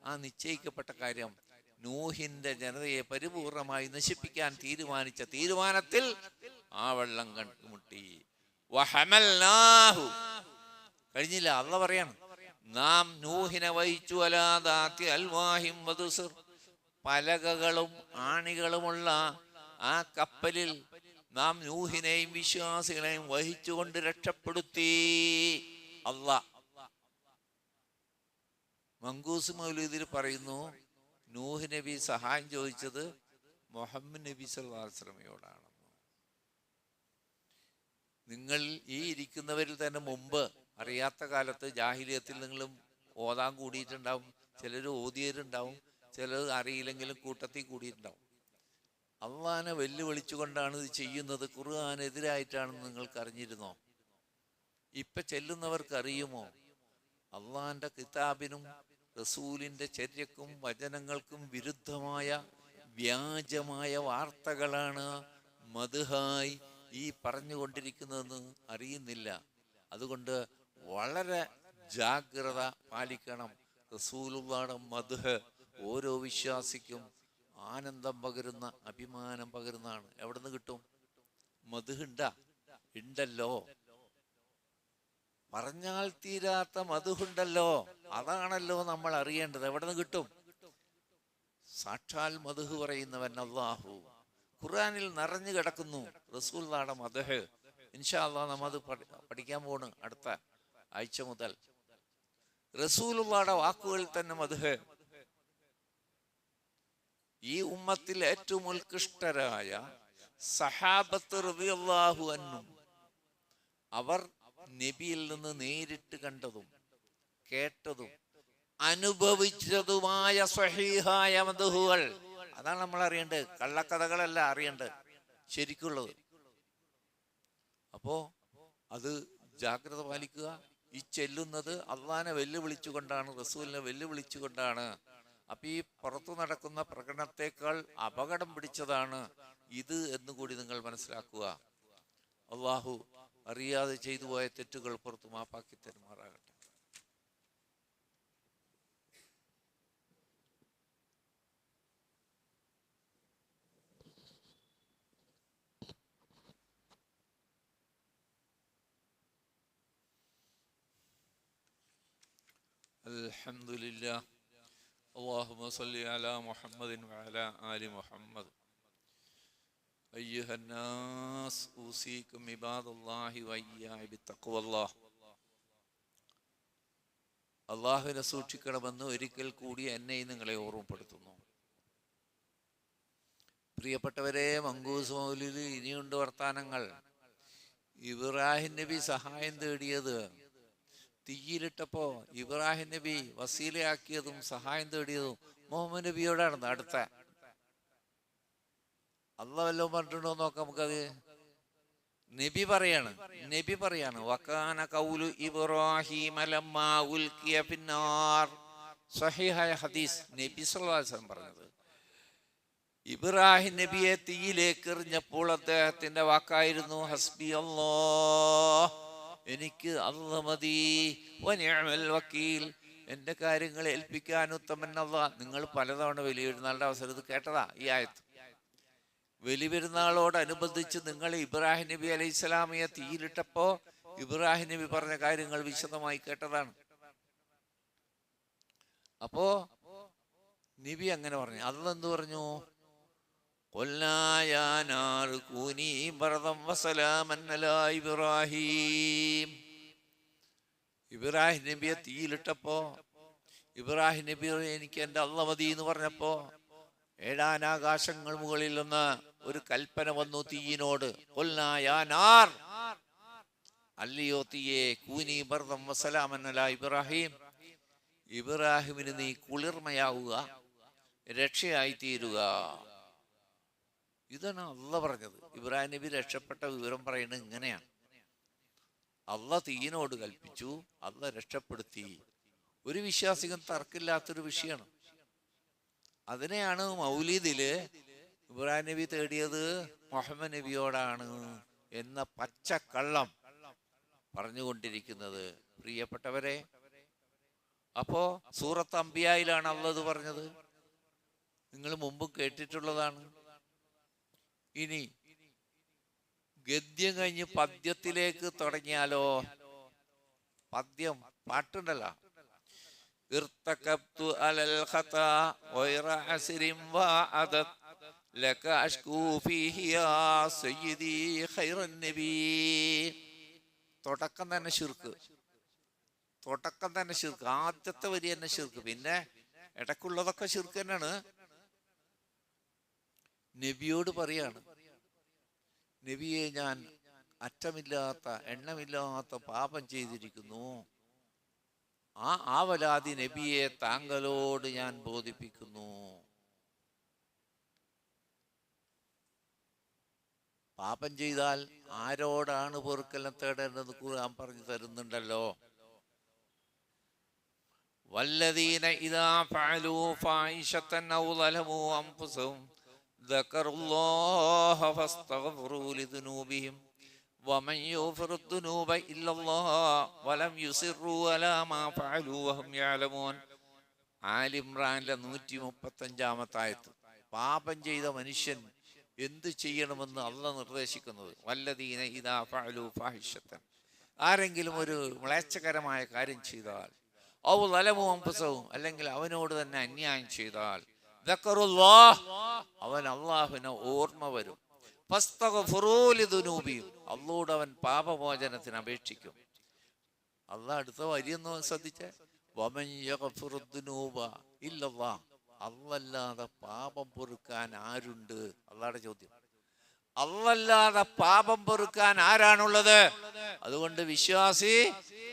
ആ നിശ്ചയിക്കപ്പെട്ട കാര്യം നൂഹിന്റെ ജനതയെ പരിപൂർണമായി നശിപ്പിക്കാൻ തീരുമാനിച്ച തീരുമാനത്തിൽ ആ വെള്ളം കണ്ടുമുട്ടി. വഹമൽനാഹു, കഴിഞ്ഞില്ല, അള്ളാഹ് പറയാണ്, നാം നൂഹിനെ വഹിച്ചു അലാദാത്തി അൽവാഹിം വദുസിർ, പലകകളും ആണികളുമുള്ള ആ കപ്പലിൽ നാം നൂഹിനെയും വിശ്വാസികളെയും വഹിച്ചുകൊണ്ട് രക്ഷപ്പെടുത്തി. അള്ളാഹ് മങ്കൂസ് മൗലൂദിൽ പറയുന്നു, നൂഹ് നബി സഹായം ചോദിച്ചത് മുഹമ്മദ് നബി സല്ലല്ലാഹു അലൈഹി വസല്ലമയോടാണ്. നിങ്ങൾ ഈ ഇരിക്കുന്നവരിൽ തന്നെ മുമ്പ് അറിയാത്ത കാലത്ത് ജാഹിലിയത്തിൽ നിങ്ങളും ഓതാൻ കൂടിയിട്ടുണ്ടാവും, ചിലർ ഓതിയവരുണ്ടാവും, ചിലർ അറിയില്ലെങ്കിലും കൂട്ടത്തിൽ കൂടിയിട്ടുണ്ടാവും. അള്ളാഹിനെ വെല്ലുവിളിച്ചുകൊണ്ടാണ് ഇത് ചെയ്യുന്നത്, ഖുർആനെതിരായിട്ടാണെന്ന് നിങ്ങൾക്ക് അറിഞ്ഞിരുന്നോ? ഇപ്പൊ ചെല്ലുന്നവർക്ക് അറിയുമോ? അള്ളാഹിന്റെ കിതാബിനും റസൂലിന്റെ ചര്യക്കും വചനങ്ങൾക്കും വിരുദ്ധമായ വ്യാജമായ വാർത്തകളാണ് മദ്ഹായി ഈ പറഞ്ഞുകൊണ്ടിരിക്കുന്നതെന്ന് അറിയുന്നില്ല. അതുകൊണ്ട് വളരെ ജാഗ്രത പാലിക്കണം. റസൂലുള്ളാഹിയുടെ മദ്ഹ് ഓരോ വിശ്വാസിക്കും ആനന്ദം പകരുന്ന, അഭിമാനം പകരുന്നതാണ്. എവിടെ നിന്ന് കിട്ടും? മദ്ഹ് ഉണ്ടല്ലോ, പറഞ്ഞാൽ തീരാത്ത മദ്ഹുണ്ടല്ലോ, അതാണല്ലോ നമ്മൾ അറിയേണ്ടത്. എവിടെ നിന്ന് കിട്ടും? സാക്ഷാൽ മദ്ഹ് പറയുന്നവൻ അല്ലാഹു ഖുർആനിൽ നിറഞ്ഞു കിടക്കുന്നു റസൂലുള്ളാഹിയുടെ മദ്ഹ്. ഇൻഷാ അല്ലാഹ് നമ്മത് പഠിക്കാൻ പോണ് അടുത്ത ആഴ്ച മുതൽ. റസൂലുള്ളാഹിയുടെ വാക്കുകളിൽ തന്നെ മദ്ഹ്. ഈ ഉമ്മത്തിൽ ഏറ്റവും ഉത്കൃഷ്ടരായ സഹാബത്ത് റളിയല്ലാഹു അൻഹും അവർ നബിയിൽ നിന്ന് നേരിട്ട് കണ്ടതും കേട്ടതും അനുഭവിച്ചതുമായ സ്വഹീഹായ മദ്ഹുകൾ, അതാണ് നമ്മൾ അറിയേണ്ടത്. കള്ളക്കഥകളല്ല അറിയേണ്ടത്, ശരിക്കുള്ളത്. അപ്പോ അത് ജാഗ്രത പാലിക്കുക. ഈ ചെല്ലുന്നത് അള്ളാഹിനെ വെല്ലുവിളിച്ചുകൊണ്ടാണ്, റസൂലിനെ വെല്ലുവിളിച്ചുകൊണ്ടാണ്. അപ്പൊ ഈ പുറത്തു നടക്കുന്ന പ്രകടനത്തെക്കാൾ അപകടം പിടിച്ചതാണ് ഇത് എന്നുകൂടി നിങ്ങൾ മനസ്സിലാക്കുക. അള്ളാഹു അറിയാതെ ചെയ്തു പോയ തെറ്റുകൾ പുറത്തു മാപ്പാക്കി തരുമാറാകട്ടെ. അൽഹംദുലില്ലാ. അല്ലാഹുമ്മ സ്വല്ലി അലാ മുഹമ്മദിൻ വഅലാ ആലി മുഹമ്മദ്. അയ്യുഹന്നാസ് ഊസീകും ഇബാദല്ലാഹി വഇയ്യായ ബിത്തഖ്വല്ലാഹ്. അല്ലാഹുവിനെ സൂക്ഷിക്കണമെന്ന് ഒരിക്കൽ കൂടി എന്നെയും നിങ്ങളെ ഓർമ്മപ്പെടുത്തുന്നു. പ്രിയപ്പെട്ടവരെ, മങ്കൂസ് മൗലിദിൽ ഇനിയുണ്ട് വർത്താനങ്ങൾ. ഇബ്രാഹിം നബി സഹായം തേടിയത് തീയിലിട്ടപ്പോ ഇബ്രാഹിം നബി വസീലയാക്കിയതും സഹായം തേടിയതും മുഹമ്മദ് നബിയോടാണ്. അടുത്ത അള്ളാഹ് വല്ലതും പറഞ്ഞിട്ടുണ്ടോ നോക്കാം നമുക്കത്. നബി പറയാണ് വകാന ഖൗലു ഇബ്രാഹിം ലമ്മാ ഉൽഖിയ ഫിന്നാർ. സ്വഹീഹായ ഹദീസ്, നബി സല്ലല്ലാഹു അലൈഹി വസല്ലം പറഞ്ഞത്. ഇബ്രാഹിം നബിയെ തീയിലേക്ക് എറിഞ്ഞപ്പോൾ അദ്ദേഹത്തിന്റെ വാക്കായിരുന്നു ഹസ്ബി അല്ലാഹ്, എനിക്ക് അല്ലാഹ് മതി, വനിഅമൽ വക്കീൽ, എന്റെ കാര്യങ്ങളെ ഏൽപ്പിക്കാൻ ഉത്തമൻ അല്ലാഹ്. നിങ്ങൾ പലതവണ വലിയ പെരുന്നാളുടെ അവസരത്തിൽ കേട്ടതാ ഈ ആയത്ത്. വലിയ പെരുന്നാളോടനുബന്ധിച്ച് നിങ്ങൾ ഇബ്രാഹിം നബി അലൈഹി സ്വലാമിയെ തീയിലിട്ടപ്പോ ഇബ്രാഹിം നബി പറഞ്ഞ കാര്യങ്ങൾ വിശദമായി കേട്ടതാണ്. അപ്പോ നബി അങ്ങനെ പറഞ്ഞു. അല്ലാഹ് എന്ത് പറഞ്ഞു? ഖുൽനാ യാ നാറു കൂനി ബർദൻ വസലാമൻ അലാ ഇബ്രാഹിം. ഇബ്രാഹിം നബിയെ തീയിലിട്ടപ്പോ ഇബ്രാഹിം നബി എനിക്ക് എൻ്റെ അല്ലാഹ് മതി എന്ന് പറഞ്ഞപ്പോ ഏഴാനാകാശങ്ങൾ മുകളിൽ നിന്ന് ഒരു കൽപ്പന വന്നു തീയിനോട്. ഖുൽനാ യാ നാർ, അല്ലയോ തീയേ, കൂനി ബർദൻ വസലാമൻ അലാ ഇബ്രാഹിം, ഇബ്രാഹിമിന് നീ കുളിർമയാവുക, രക്ഷയായി തീരുക. ഇതാണ് അള്ളാഹ് പറഞ്ഞത്. ഇബ്രാഹിം നബി രക്ഷപ്പെട്ട വിവരം പറയുന്നത് ഇങ്ങനെയാണ്. അള്ളാഹ് തീയിനോട് കൽപ്പിച്ചു, അള്ളാഹ് രക്ഷപ്പെടുത്തി. ഒരു വിശ്വാസികൻ തർക്കില്ലാത്തൊരു വിഷയമാണ്. അതിനെയാണ് മൗലീദില് ഇബ്രാഹിം നബി തേടിയത് മുഹമ്മദ് നബിയോടാണ് എന്ന പച്ചക്കള്ളം പറഞ്ഞുകൊണ്ടിരിക്കുന്നത്. പ്രിയപ്പെട്ടവരെ, അപ്പോ സൂറത്ത് അംബിയായിലാണ് അള്ളാഹ് പറഞ്ഞത്. നിങ്ങൾ മുമ്പ് കേട്ടിട്ടുള്ളതാണ്. ഇനി ഗദ്യം കഴിഞ്ഞ് പദ്യത്തിലേക്ക് തുടങ്ങിയാലോ? പദ്യം പാട്ടുണ്ടല്ലോ. ഇർതകബ്തു അലൽ ഖതാ ഗൈറ അസ്രിൻ വഅദത് ലക അഷ്കൂ ഫീഹി യാ സയ്യിദി ഖൈറൻ നബി. തുടക്കം തന്നെ ശിർക്ക്. ആദ്യത്തെ വരി തന്നെ ശിർക്ക്. പിന്നെ ഇടക്കുള്ളതൊക്കെ ശിർക്ക് തന്നെയാണ്. നബിയോട് പറയാണ്, നബിയെ, ഞാൻ അറ്റമില്ലാത്ത എണ്ണമില്ലാത്ത പാപം ചെയ്തിരിക്കുന്നു. ആ ആവലാതി നബിയെ താങ്കളോട് ഞാൻ ബോധിപ്പിക്കുന്നു. പാപം ചെയ്താൽ ആരോടാണ് പൊറുക്കലിനെ തേടേണ്ടത് ഖുർആൻ പറഞ്ഞു തരുന്നുണ്ടല്ലോ. വല്ലദീന ഇദാ ഫഅലൂ ഫാഹിശതൻ ഔ ളലമൂ അൻഫുസഹും ദക്കറുല്ലാഹ ഫസ്തഗ്ഫിറൂ ലിദുനൂബിഹിം വമൻ യഗ്ഫിറു ദുനൂബ ഇല്ലല്ലാഹ് വലം യുസിറൂ അലാ മാ ഫഅലൂ വഹും യഅലമൂൻ. ആലി ഇംറാനിലെ 135-ാമത്തെ ആയത്ത്. പാപം ചെയ്ത മനുഷ്യൻ എന്ത് ചെയ്യണമെന്ന് അള്ളാഹ് നിർദ്ദേശിക്കുന്നത്. വല്ലദീന ഇദാ ഫഅലൂ ഫാഹിശതൻ, ആരെങ്കിലും ഒരു മ്ലേച്ഛകരമായ കാര്യം ചെയ്താൽ, ഔ ളലമൂ അൻഫുസഹും, അല്ലെങ്കിൽ അവനോട് തന്നെ അന്യായം ചെയ്താൽ, ദക്കറുല്ലാഹ്, അവൻ അള്ളാഹുവിനെ ഓർമ്മ വരും. ഫസ്തഗ്ഫിറൂ ലിദുനൂബിഹിം, അള്ളാഹുവോട് അവൻ പാപമോചനത്തിന് അപേക്ഷിക്കും. അള്ളാഹ് അടുത്ത വരിയൊന്ന് ശ്രദ്ധിച്ചേ. വമൻ യഗ്ഫിറു ദുനൂബ ഇല്ലല്ലാഹ്, അല്ലാതെ പാപം പൊറുക്കാൻ ആരുണ്ട്? അള്ളാഹുടെ ചോദ്യം. അല്ലാതെ പാപം പൊറുക്കാൻ ആരാണുള്ളത്? അതുകൊണ്ട് വിശ്വാസി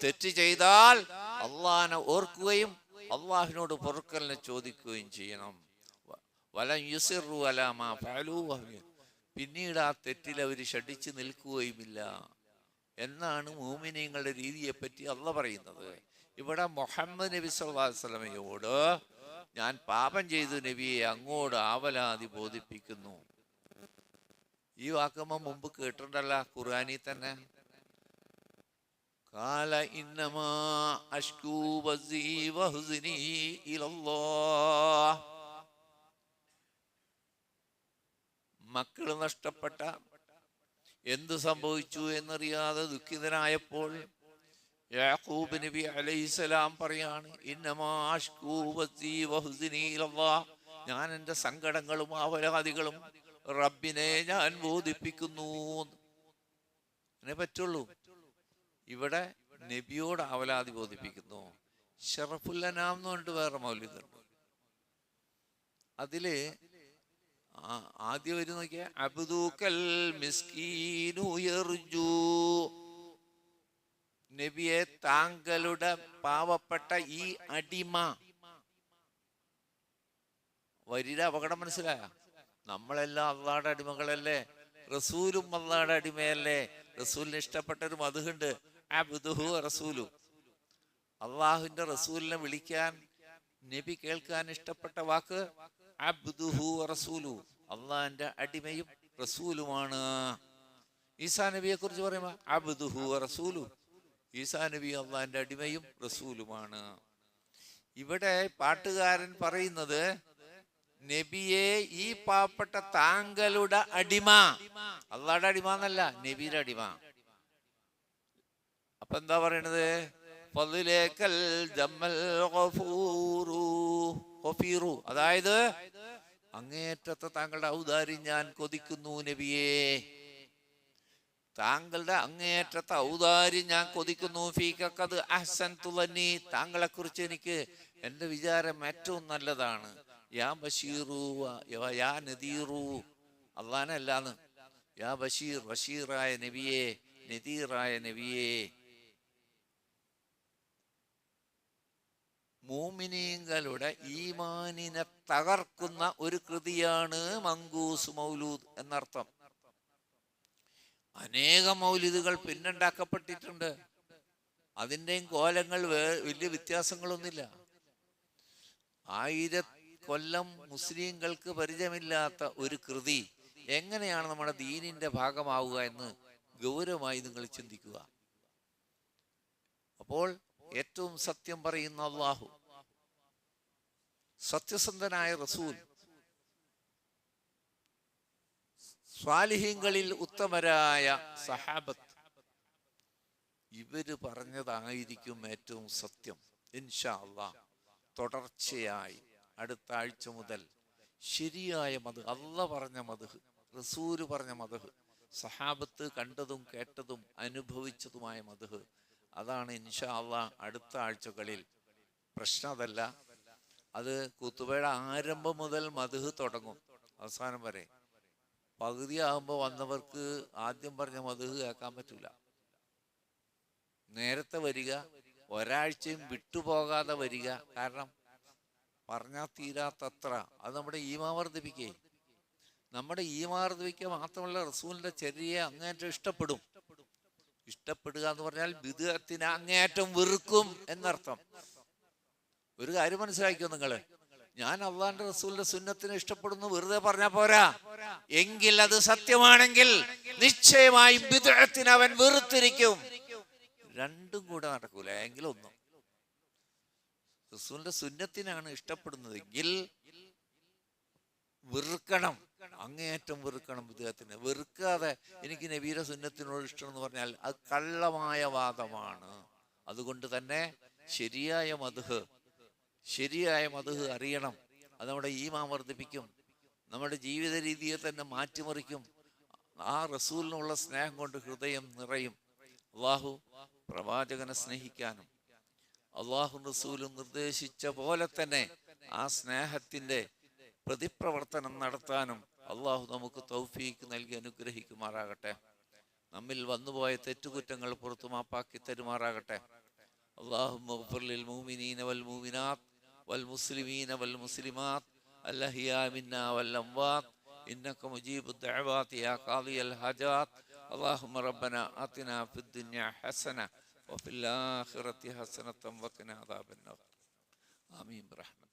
തെറ്റ് ചെയ്താൽ അള്ളാഹിനെ ഓർക്കുകയും അള്ളാഹിനോട് പൊറുക്കലിനെ ചോദിക്കുകയും ചെയ്യണം. വലം യുസിറു അലാ മാ ഫഅലൂ, പിന്നീട് ആ തെറ്റിൽ അവർ ഷടിച്ചു നിൽക്കുകയുമില്ല എന്നാണ് മുഅ്മിനീങ്ങളുടെ രീതിയെപ്പറ്റി അള്ളാഹ് പറയുന്നത്. ഇവിടെ മുഹമ്മദ് നബി സല്ലല്ലാഹു അലൈഹി വസല്ലമയോട് ഞാൻ പാപം ചെയ്തു നബിയെ, അങ്ങോട്ട് ആവലാതി ബോധിപ്പിക്കുന്നു. ഈ വാക്കമ്മ മുമ്പ് കേട്ടിട്ടുണ്ടല്ലോ ഖുർആനിൽ തന്നെ. ഖാല ഇന്നമാ അഷ്കൂ ബസീ വഹുസ്നി ഇലല്ലാഹ്. മക്കള് നഷ്ടപ്പെട്ട, എന്തു സംഭവിച്ചു എന്നറിയാതെ ദുഃഖിതനായപ്പോൾ യാഖൂബ് നബി അലൈഹിസ്സലാം പറയാണ്, ഇന്നമാ അഷ്കൂ ബസീ വഹുസ്നി ഇലല്ലാഹ്, ഞാൻ എൻ്റെ സങ്കടങ്ങളും ആവലാദികളും റബ്ബിനെ ഞാൻ ബോധിപ്പിക്കുന്നു. അതിനെ പറ്റുള്ളൂ. ഇവിടെ നബിയോട് ആവലാതി ബോധിപ്പിക്കുന്നു. ഷറഫുൽ അനാം എന്ന് പറഞ്ഞിട്ട് വേറെ മൗലിദുണ്ട്. അതില് ആദ്യം വരും നോക്കിയ, അബ്ദുകൽ മിസ്കീനു യർജൂ, നബിയെ താങ്കളുടെ പാവപ്പെട്ട ഈ അടിമ. വരിയുടെ അപകടം മനസ്സിലായ? നമ്മളെല്ലാം അള്ളാഹുടെ അടിമകളല്ലേ, റസൂലും അള്ളാഹുടെ അടിമയല്ലേ. റസൂലിന് ഇഷ്ടപ്പെട്ട ഒരു മദ്ഹുണ്ട്, അബ്ദുഹു റസൂലു. അള്ളാഹുവിന്റെ റസൂലിനെ വിളിക്കാൻ നബി കേൾക്കാൻ ഇഷ്ടപ്പെട്ട വാക്ക് അബ്ദുഹു റസൂലു, അള്ളാഹിന്റെ അടിമയും റസൂലുമാണ്. ഈസാ നബിയെ കുറിച്ച് പറയുമ്പോ അബ്ദുഹു റസൂലു, ഈസാ നബി അള്ളാഹിന്റെ അടിമയും റസൂലുമാണ്. ഇവിടെ പാട്ടുകാരൻ പറയുന്നത്, നബിയെ ഈ പാവപ്പെട്ട താങ്കളുടെ അടിമ, അള്ളാഹുടെ അടിമ എന്നല്ല, നബിയുടെ അടിമ. അപ്പൊ എന്താ പറയണത്? ഫളിലേക്കൽ ജമ്മൽ ഗഫൂറു, അതായത് അങ്ങേറ്റത്തെ താങ്കളുടെ ഔദാര്യം ഞാൻ കൊതിക്കുന്നു നബിയെ, താങ്കളുടെ അങ്ങേറ്റത്തെ ഔദാര്യം ഞാൻ കൊതിക്കുന്നു. ഫീകഖദ് അഹ്സൻതു ലന്നി, താങ്കളെ കുറിച്ച് എനിക്ക് എൻ്റെ വിചാരം ഏറ്റവും നല്ലതാണ്. യാ ബഷീറു യാ നദീറു, അള്ളാഹനല്ലാന്ന്. യാ ബഷീർ, ബഷീറായ നബിയെ, നദീറായ നബിയെ. മൂമിനീങ്ങളുടെ ഈമാനിനെ തകർക്കുന്ന ഒരു കൃതിയാണ് മങ്കൂസ് മൗലൂദ് എന്നർത്ഥം. അനേകം മൗലിദുകൾ പിന്നുണ്ടാക്കപ്പെട്ടിട്ടുണ്ട്. അതിൻ്റെയും കോലങ്ങൾ വലിയ വ്യത്യാസങ്ങളൊന്നുമില്ല. 1000 കൊല്ലം മുസ്ലിങ്ങൾക്ക് പരിചയമില്ലാത്ത ഒരു കൃതി എങ്ങനെയാണ് നമ്മുടെ ദീനിന്റെ ഭാഗമാവുക എന്ന് ഗൗരവമായി നിങ്ങൾ ചിന്തിക്കുക. അപ്പോൾ ഏറ്റവും സത്യം പറയുന്ന അല്ലാഹു, സത്യസന്ധനായ റസൂൽ, സ്വാലിഹീങ്ങളിൽ ഉത്തമരായ സഹാബത്ത്, ഇവര് പറഞ്ഞതായിരിക്കും ഏറ്റവും സത്യം. ഇൻഷാ അല്ലാഹ് തുടർച്ചയായി അടുത്ത ആഴ്ച മുതൽ ശരിയായ മദ്ഹ്, അല്ലാഹ് പറഞ്ഞ മദ്ഹ്, റസൂല് പറഞ്ഞ മദ്ഹ്, സഹാബത്ത് കണ്ടതും കേട്ടതും അനുഭവിച്ചതുമായ മദ്ഹ്, അതാണ് ഇൻഷാ അല്ലാഹ് അടുത്ത ആഴ്ചകളിൽ. പ്രശ്നം അതല്ല, അത് കുത്തുബയുടെ ആരംഭം മുതൽ മദ്ഹ് തുടങ്ങും അവസാനം വരെ. പകുതിയാകുമ്പോൾ വന്നവർക്ക് ആദ്യം പറഞ്ഞ മദ്ഹ് കേൾക്കാൻ പറ്റൂല. നേരത്തെ വരിക, ഒരാഴ്ചയും വിട്ടുപോകാതെ വരിക. കാരണം പറഞ്ഞാൽ തീരാത്തത്ര. അത് നമ്മുടെ ഈമാൻ വർദ്ധിപ്പിക്കേ, നമ്മുടെ ഈമാൻ വർദ്ധിപ്പിക്കുക മാത്രമല്ല, റസൂലിന്റെ ചെറിയ അങ്ങേറ്റം ഇഷ്ടപ്പെടും. ഇഷ്ടപ്പെടുക എന്ന് പറഞ്ഞാൽ ബിദ്അത്തിനെ അങ്ങേയറ്റം വെറുക്കും എന്നർത്ഥം. ഒരു കാര്യം മനസ്സിലാക്കിയോ നിങ്ങള്, ഞാൻ അള്ളാന്റെ റസൂലിന്റെ സുന്നത്തിനെ ഇഷ്ടപ്പെടുന്നു വെറുതെ പറഞ്ഞാൽ പോരാ. എങ്കിൽ അത് സത്യമാണെങ്കിൽ നിശ്ചയമായും ബിദ്അത്തിനെ അവൻ വെറുത്തിരിക്കും. രണ്ടും കൂടെ നടക്കൂല. എങ്കിലും ഒന്നും, റസൂലിന്റെ സുന്നത്തിനാണ് ഇഷ്ടപ്പെടുന്നതെങ്കിൽ വെറുക്കണം, അങ്ങേയറ്റം വെറുക്കണം ബിദ്അത്തിനെ. വെറുക്കാതെ എനിക്ക് നബിയുടെ സുന്നത്തിനോട് ഇഷ്ടം എന്ന് പറഞ്ഞാൽ അത് കള്ളമായ വാദമാണ്. അതുകൊണ്ട് തന്നെ ശരിയായ മദ്ഹ് അറിയണം. അത് നമ്മുടെ ഈമാൻ വർദ്ധിപ്പിക്കും, നമ്മുടെ ജീവിത രീതിയെ തന്നെ മാറ്റിമറിക്കും. ആ റസൂലിനുള്ള സ്നേഹം കൊണ്ട് ഹൃദയം നിറയും. അള്ളാഹു പ്രവാചകനെ സ്നേഹിക്കാനും അള്ളാഹു റസൂലും നിർദ്ദേശിച്ച പോലെ തന്നെ ആ സ്നേഹത്തിന്റെ പ്രതിപ്രവർത്തനം നടത്താനും അള്ളാഹു നമുക്ക് തൗഫീക്ക് നൽകി അനുഗ്രഹിക്കുമാറാകട്ടെ. നമ്മിൽ വന്നുപോയ തെറ്റുകുറ്റങ്ങൾ പുറത്തു മാപ്പാക്കി തരുമാറാകട്ടെ. اللهم اغفر للمؤمنين والمؤمنات والمسلمين والمسلمات الأحياء منا والأموات إنك مجيب الدعوات يا قاضي الحاجات. اللهم ربنا آتنا في الدنيا حسنة وفي الآخرة حسنة وقنا عذاب النار. آمين برحمتك.